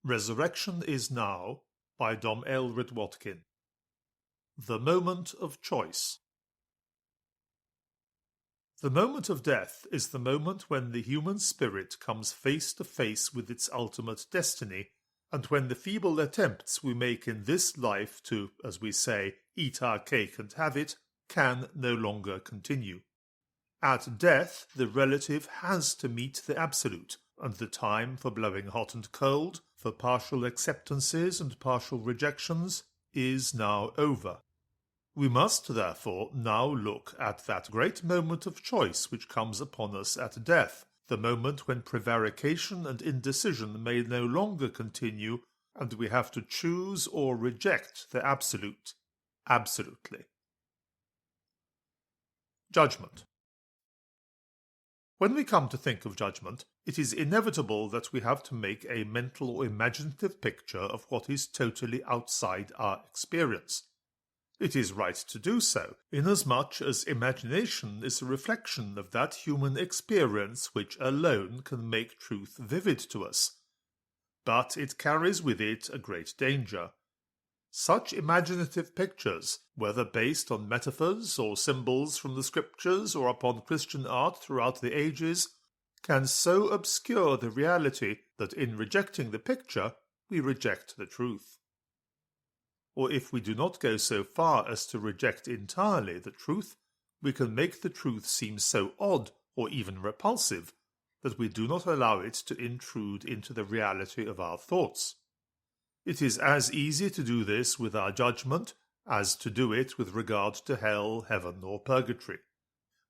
Resurrection is Now by Dom Aelred Watkin. The Moment of Choice. The moment of death is the moment when the human spirit comes face to face with its ultimate destiny, and when the feeble attempts we make in this life to, as we say, eat our cake and have it, can no longer continue. At death, the relative has to meet the absolute, and the time for blowing hot and cold, for partial acceptances and partial rejections, is now over. We must, therefore, now look at that great moment of choice which comes upon us at death, the moment when prevarication and indecision may no longer continue, and we have to choose or reject the absolute, absolutely. Judgment. When we come to think of judgment, it is inevitable that we have to make a mental or imaginative picture of what is totally outside our experience. It is right to do so, inasmuch as imagination is a reflection of that human experience which alone can make truth vivid to us. But it carries with it a great danger. Such imaginative pictures, whether based on metaphors or symbols from the scriptures or upon Christian art throughout the ages, can so obscure the reality that in rejecting the picture we reject the truth. Or if we do not go so far as to reject entirely the truth, we can make the truth seem so odd or even repulsive that we do not allow it to intrude into the reality of our thoughts. It is as easy to do this with our judgment as to do it with regard to hell, heaven, or purgatory.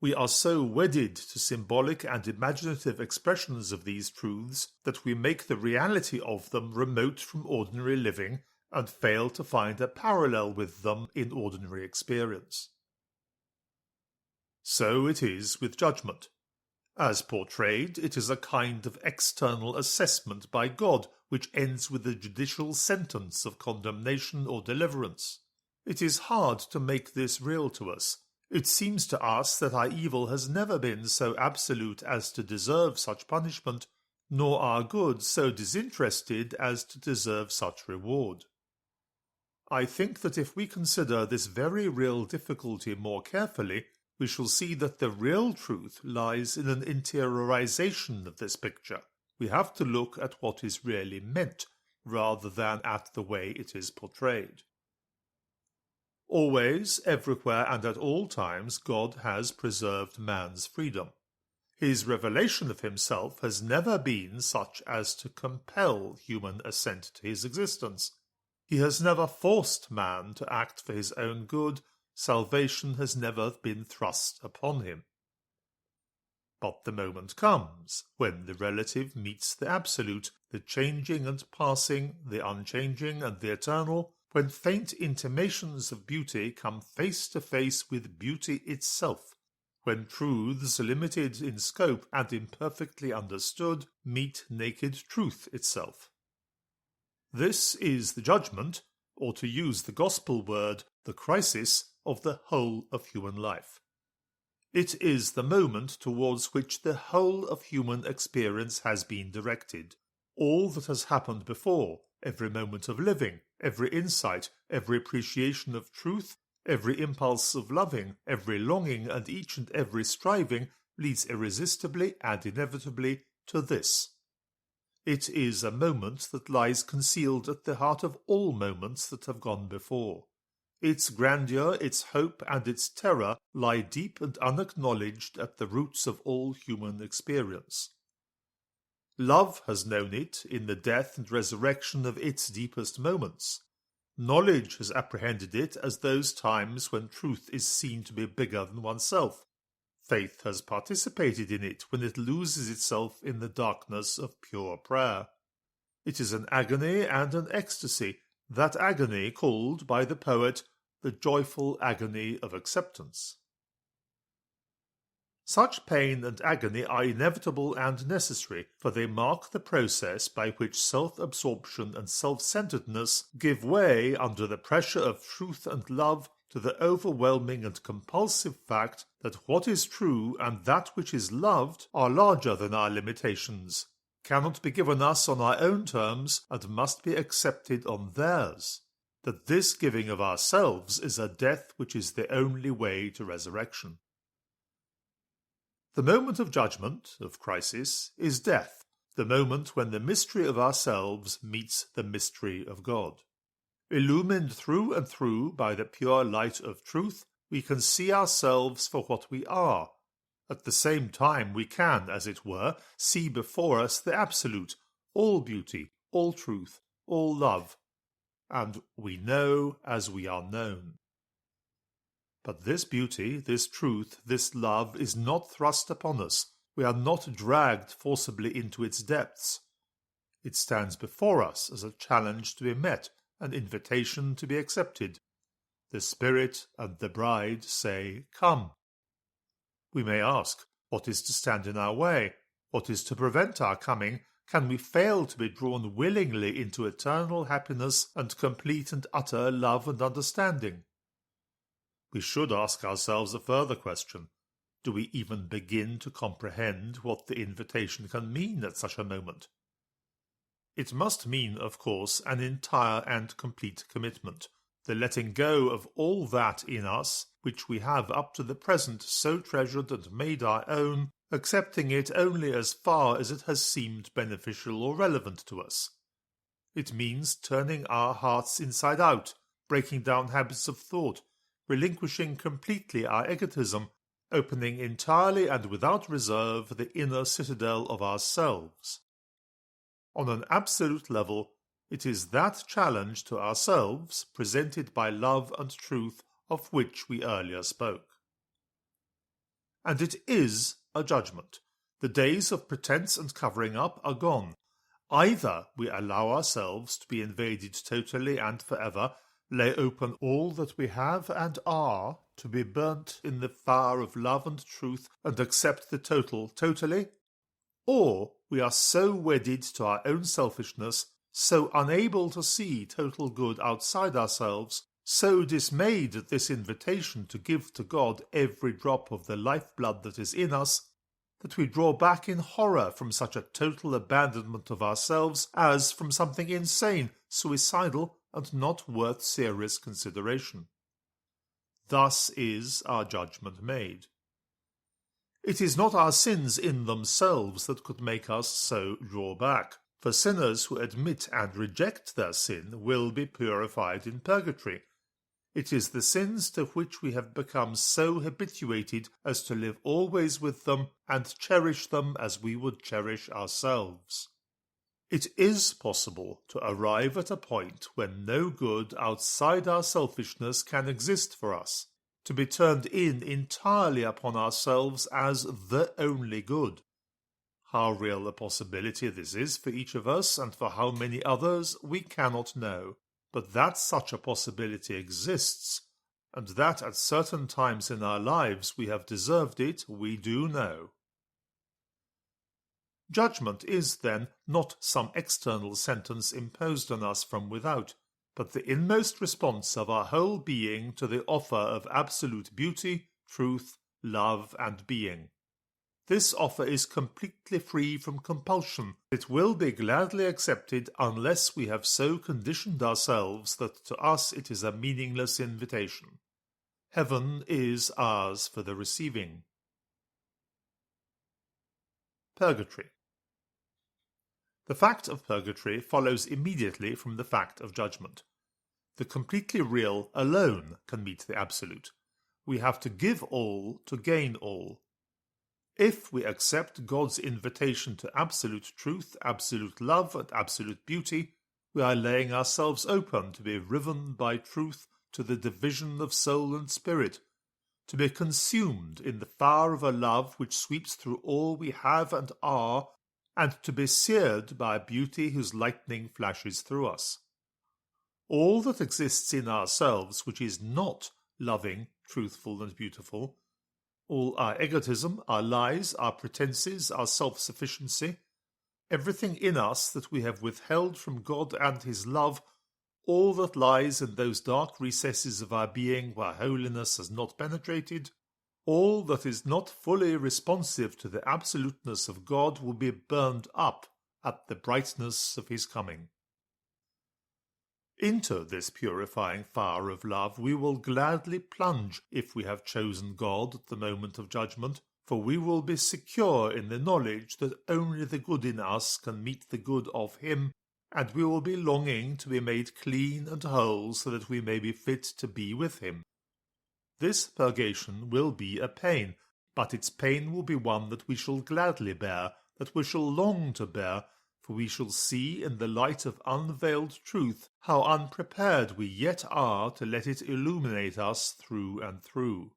We are so wedded to symbolic and imaginative expressions of these truths that we make the reality of them remote from ordinary living and fail to find a parallel with them in ordinary experience. So it is with judgment. As portrayed, it is a kind of external assessment by God which ends with a judicial sentence of condemnation or deliverance. It is hard to make this real to us. It seems to us that our evil has never been so absolute as to deserve such punishment, nor our good so disinterested as to deserve such reward. I think that if we consider this very real difficulty more carefully, we shall see that the real truth lies in an interiorization of this picture. We have to look at what is really meant, rather than at the way it is portrayed. Always, everywhere, and at all times, God has preserved man's freedom. His revelation of himself has never been such as to compel human assent to his existence. He has never forced man to act for his own good. Salvation has never been thrust upon him. But the moment comes when the relative meets the absolute, the changing and passing, the unchanging and the eternal, when faint intimations of beauty come face to face with beauty itself, when truths limited in scope and imperfectly understood meet naked truth itself. This is the judgment, or to use the gospel word, the crisis of the whole of human life. It is the moment towards which the whole of human experience has been directed. All that has happened before, every moment of living, every insight, every appreciation of truth, every impulse of loving, every longing and each and every striving leads irresistibly and inevitably to this. It is a moment that lies concealed at the heart of all moments that have gone before. Its grandeur, its hope, and its terror lie deep and unacknowledged at the roots of all human experience. Love has known it in the death and resurrection of its deepest moments. Knowledge has apprehended it as those times when truth is seen to be bigger than oneself. Faith has participated in it when it loses itself in the darkness of pure prayer. It is an agony and an ecstasy, that agony called by the poet the joyful agony of acceptance. Such pain and agony are inevitable and necessary, for they mark the process by which self-absorption and self-centeredness give way under the pressure of truth and love to the overwhelming and compulsive fact that what is true and that which is loved are larger than our limitations, cannot be given us on our own terms and must be accepted on theirs, that this giving of ourselves is a death which is the only way to resurrection. The moment of judgment, of crisis, is death, the moment when the mystery of ourselves meets the mystery of God. Illumined through and through by the pure light of truth, we can see ourselves for what we are. At the same time we can, as it were, see before us the absolute, all beauty, all truth, all love, and we know as we are known. But this beauty, this truth, this love is not thrust upon us. We are not dragged forcibly into its depths. It stands before us as a challenge to be met, an invitation to be accepted. The Spirit and the bride say, "Come." We may ask, what is to stand in our way? What is to prevent our coming? Can we fail to be drawn willingly into eternal happiness and complete and utter love and understanding? We should ask ourselves a further question. Do we even begin to comprehend what the invitation can mean at such a moment? It must mean, of course, an entire and complete commitment, the letting go of all that in us which we have up to the present so treasured and made our own, accepting it only as far as it has seemed beneficial or relevant to us. It means turning our hearts inside out, breaking down habits of thought, relinquishing completely our egotism, opening entirely and without reserve the inner citadel of ourselves. On an absolute level, it is that challenge to ourselves presented by love and truth of which we earlier spoke. And it is a judgment. The days of pretense and covering up are gone. Either we allow ourselves to be invaded totally and forever, lay open all that we have and are to be burnt in the fire of love and truth and accept the total totally, or we are so wedded to our own selfishness, so unable to see total good outside ourselves, so dismayed at this invitation to give to God every drop of the lifeblood that is in us, that we draw back in horror from such a total abandonment of ourselves as from something insane, suicidal, and not worth serious consideration. Thus is our judgment made. It is not our sins in themselves that could make us so draw back, for sinners who admit and reject their sin will be purified in purgatory. It is the sins to which we have become so habituated as to live always with them and cherish them as we would cherish ourselves. It is possible to arrive at a point when no good outside our selfishness can exist for us, to be turned in entirely upon ourselves as the only good. How real a possibility this is for each of us and for how many others we cannot know, but that such a possibility exists, and that at certain times in our lives we have deserved it, we do know. Judgment is, then, not some external sentence imposed on us from without, but the inmost response of our whole being to the offer of absolute beauty, truth, love, and being. This offer is completely free from compulsion. It will be gladly accepted unless we have so conditioned ourselves that to us it is a meaningless invitation. Heaven is ours for the receiving. Purgatory. The fact of purgatory follows immediately from the fact of judgment. The completely real alone can meet the absolute. We have to give all to gain all. If we accept God's invitation to absolute truth, absolute love, and absolute beauty, we are laying ourselves open to be riven by truth to the division of soul and spirit, to be consumed in the fire of a love which sweeps through all we have and are, and to be seared by a beauty whose lightning flashes through us. All that exists in ourselves which is not loving, truthful, and beautiful, all our egotism, our lies, our pretenses, our self-sufficiency, everything in us that we have withheld from God and His love, all that lies in those dark recesses of our being where holiness has not penetrated, all that is not fully responsive to the absoluteness of God will be burned up at the brightness of his coming. Into this purifying fire of love we will gladly plunge if we have chosen God at the moment of judgment, for we will be secure in the knowledge that only the good in us can meet the good of him, and we will be longing to be made clean and whole so that we may be fit to be with him. This purgation will be a pain, but its pain will be one that we shall gladly bear, that we shall long to bear, for we shall see in the light of unveiled truth how unprepared we yet are to let it illuminate us through and through.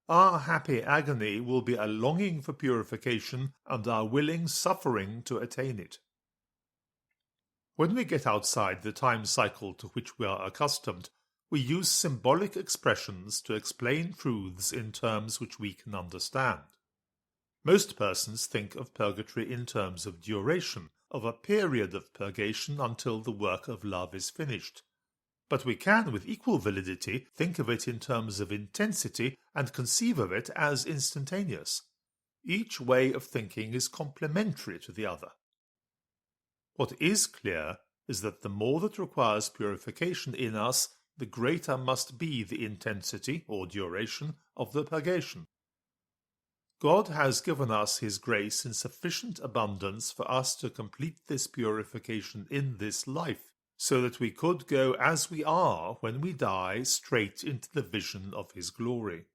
Our happy agony will be a longing for purification and our willing suffering to attain it. When we get outside the time cycle to which we are accustomed, we use symbolic expressions to explain truths in terms which we can understand. Most persons think of purgatory in terms of duration, of a period of purgation until the work of love is finished. But we can, with equal validity, think of it in terms of intensity and conceive of it as instantaneous. Each way of thinking is complementary to the other. What is clear is that the more that requires purification in us, the greater must be the intensity or duration of the purgation. God has given us his grace in sufficient abundance for us to complete this purification in this life, so that we could go as we are when we die straight into the vision of his glory.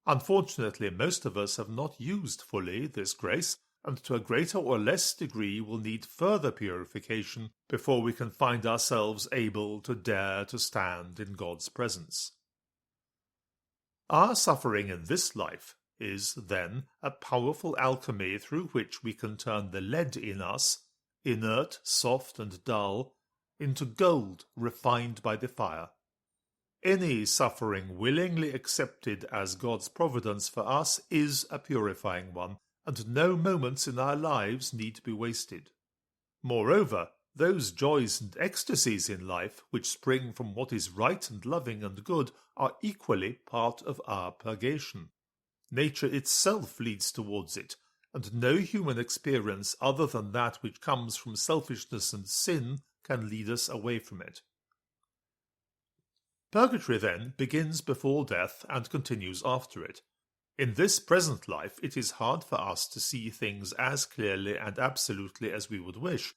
Unfortunately, most of us have not used fully this grace, and to a greater or less degree will need further purification before we can find ourselves able to dare to stand in God's presence. Our suffering in this life is, then, a powerful alchemy through which we can turn the lead in us, inert, soft, and dull, into gold refined by the fire. Any suffering willingly accepted as God's providence for us is a purifying one, and no moments in our lives need to be wasted. Moreover, those joys and ecstasies in life which spring from what is right and loving and good are equally part of our purgation. Nature itself leads towards it, and no human experience other than that which comes from selfishness and sin can lead us away from it. Purgatory, then, begins before death and continues after it. In this present life, it is hard for us to see things as clearly and absolutely as we would wish.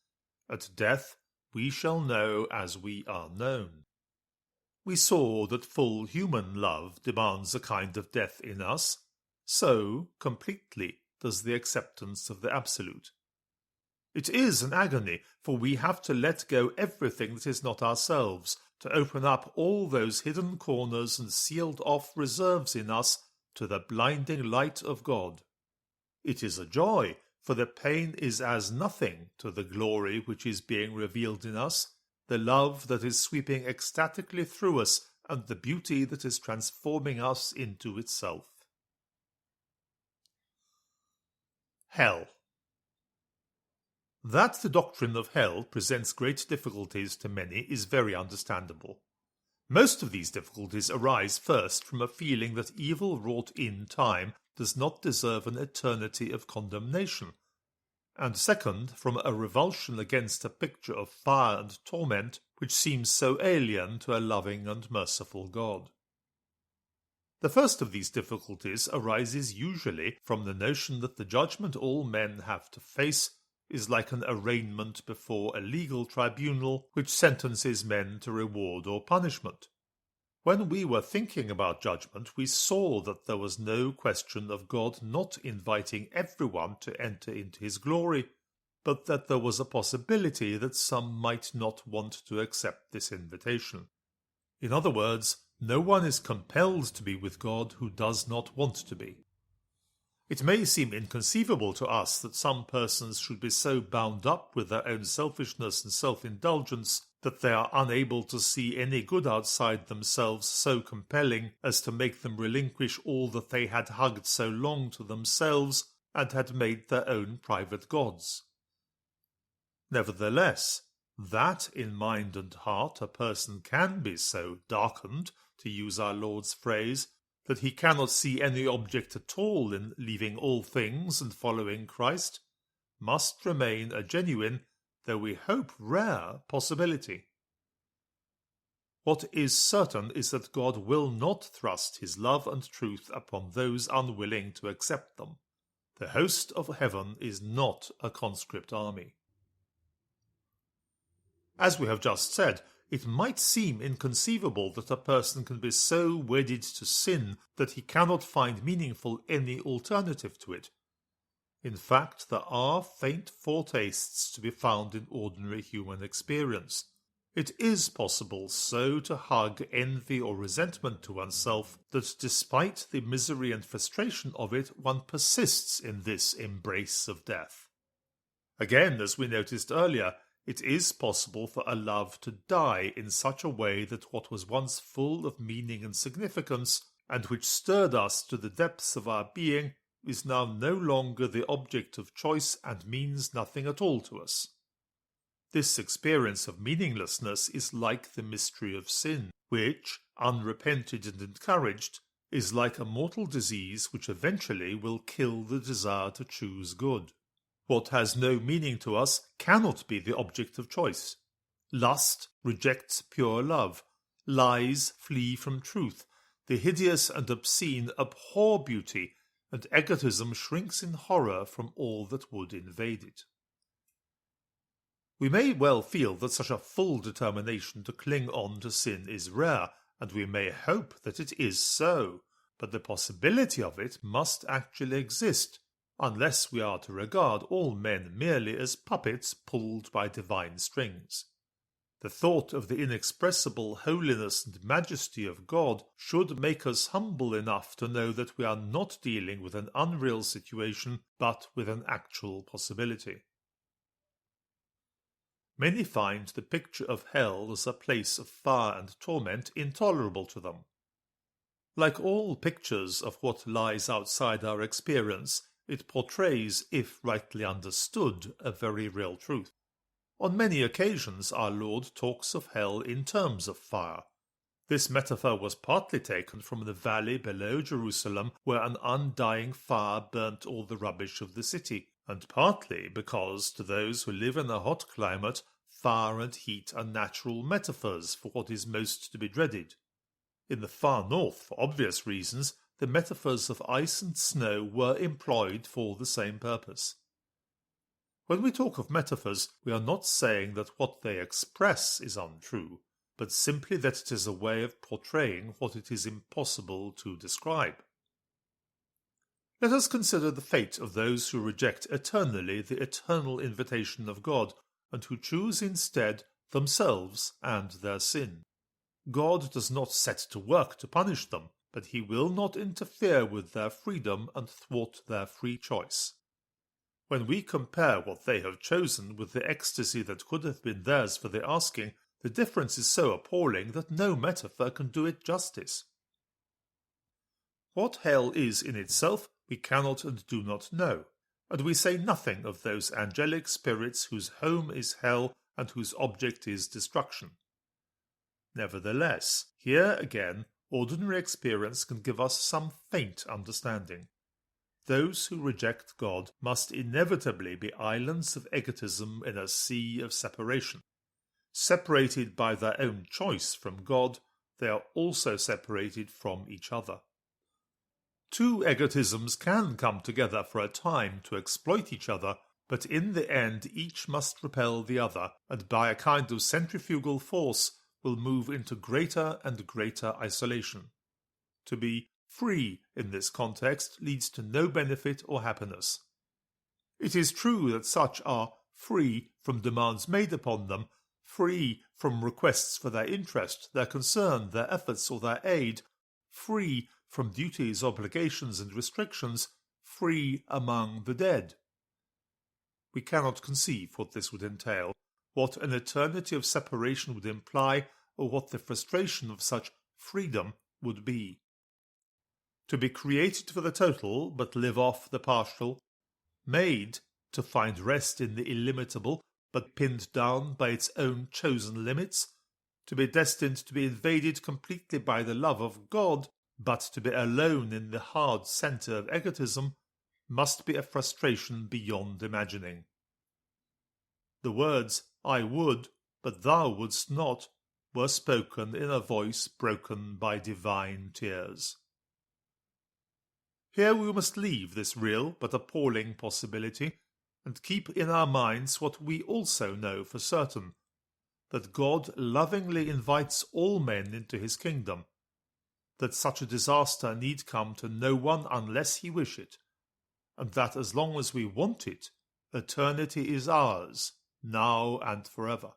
At death, we shall know as we are known. We saw that full human love demands a kind of death in us. So, completely, does the acceptance of the absolute. It is an agony, for we have to let go everything that is not ourselves, to open up all those hidden corners and sealed-off reserves in us to the blinding light of God. It is a joy, for the pain is as nothing to the glory which is being revealed in us, the love that is sweeping ecstatically through us, and the beauty that is transforming us into itself. Hell. That the doctrine of hell presents great difficulties to many is very understandable. Most of these difficulties arise first from a feeling that evil wrought in time does not deserve an eternity of condemnation, and second from a revulsion against a picture of fire and torment which seems so alien to a loving and merciful God. The first of these difficulties arises usually from the notion that the judgment all men have to face is like an arraignment before a legal tribunal which sentences men to reward or punishment. When we were thinking about judgment, we saw that there was no question of God not inviting everyone to enter into his glory, but that there was a possibility that some might not want to accept this invitation. In other words, no one is compelled to be with God who does not want to be. It may seem inconceivable to us that some persons should be so bound up with their own selfishness and self-indulgence that they are unable to see any good outside themselves so compelling as to make them relinquish all that they had hugged so long to themselves and had made their own private gods. Nevertheless, that in mind and heart a person can be so darkened, to use our Lord's phrase, that he cannot see any object at all in leaving all things and following Christ, must remain a genuine though we hope rare, possibility. What is certain is that God will not thrust his love and truth upon those unwilling to accept them. The host of heaven is not a conscript army. As we have just said, it might seem inconceivable that a person can be so wedded to sin that he cannot find meaningful any alternative to it. In fact, there are faint foretastes to be found in ordinary human experience. It is possible so to hug envy or resentment to oneself that despite the misery and frustration of it, one persists in this embrace of death. Again, as we noticed earlier, it is possible for a love to die in such a way that what was once full of meaning and significance, and which stirred us to the depths of our being, is now no longer the object of choice and means nothing at all to us. This experience of meaninglessness is like the mystery of sin, which, unrepented and encouraged, is like a mortal disease which eventually will kill the desire to choose good. What has no meaning to us cannot be the object of choice. Lust rejects pure love. Lies flee from truth. The hideous and obscene abhor beauty, and egotism shrinks in horror from all that would invade it. We may well feel that such a full determination to cling on to sin is rare, and we may hope that it is so, but the possibility of it must actually exist, unless we are to regard all men merely as puppets pulled by divine strings. The thought of the inexpressible holiness and majesty of God should make us humble enough to know that we are not dealing with an unreal situation, but with an actual possibility. Many find the picture of hell as a place of fire and torment intolerable to them. Like all pictures of what lies outside our experience, it portrays, if rightly understood, a very real truth. On many occasions our Lord talks of hell in terms of fire. This metaphor was partly taken from the valley below Jerusalem where an undying fire burnt all the rubbish of the city, and partly because to those who live in a hot climate, fire and heat are natural metaphors for what is most to be dreaded. In the far north, for obvious reasons, the metaphors of ice and snow were employed for the same purpose. When we talk of metaphors, we are not saying that what they express is untrue, but simply that it is a way of portraying what it is impossible to describe. Let us consider the fate of those who reject eternally the eternal invitation of God, and who choose instead themselves and their sin. God does not set to work to punish them, but he will not interfere with their freedom and thwart their free choice. When we compare what they have chosen with the ecstasy that could have been theirs for the asking, the difference is so appalling that no metaphor can do it justice. What hell is in itself we cannot and do not know, and we say nothing of those angelic spirits whose home is hell and whose object is destruction. Nevertheless, here again, ordinary experience can give us some faint understanding. Those who reject God must inevitably be islands of egotism in a sea of separation. Separated by their own choice from God, they are also separated from each other. Two egotisms can come together for a time to exploit each other, but in the end each must repel the other, and by a kind of centrifugal force will move into greater and greater isolation. To be free in this context leads to no benefit or happiness. It is true that such are free from demands made upon them, free from requests for their interest, their concern, their efforts, or their aid, free from duties, obligations, and restrictions, free among the dead. We cannot conceive what this would entail, what an eternity of separation would imply, or what the frustration of such freedom would be. To be created for the total, but live off the partial, made to find rest in the illimitable, but pinned down by its own chosen limits, to be destined to be invaded completely by the love of God, but to be alone in the hard centre of egotism, must be a frustration beyond imagining. The words, "I would, but thou wouldst not," were spoken in a voice broken by divine tears. Here we must leave this real but appalling possibility, and keep in our minds what we also know for certain, that God lovingly invites all men into his kingdom, that such a disaster need come to no one unless he wish it, and that as long as we want it, eternity is ours, now and forever.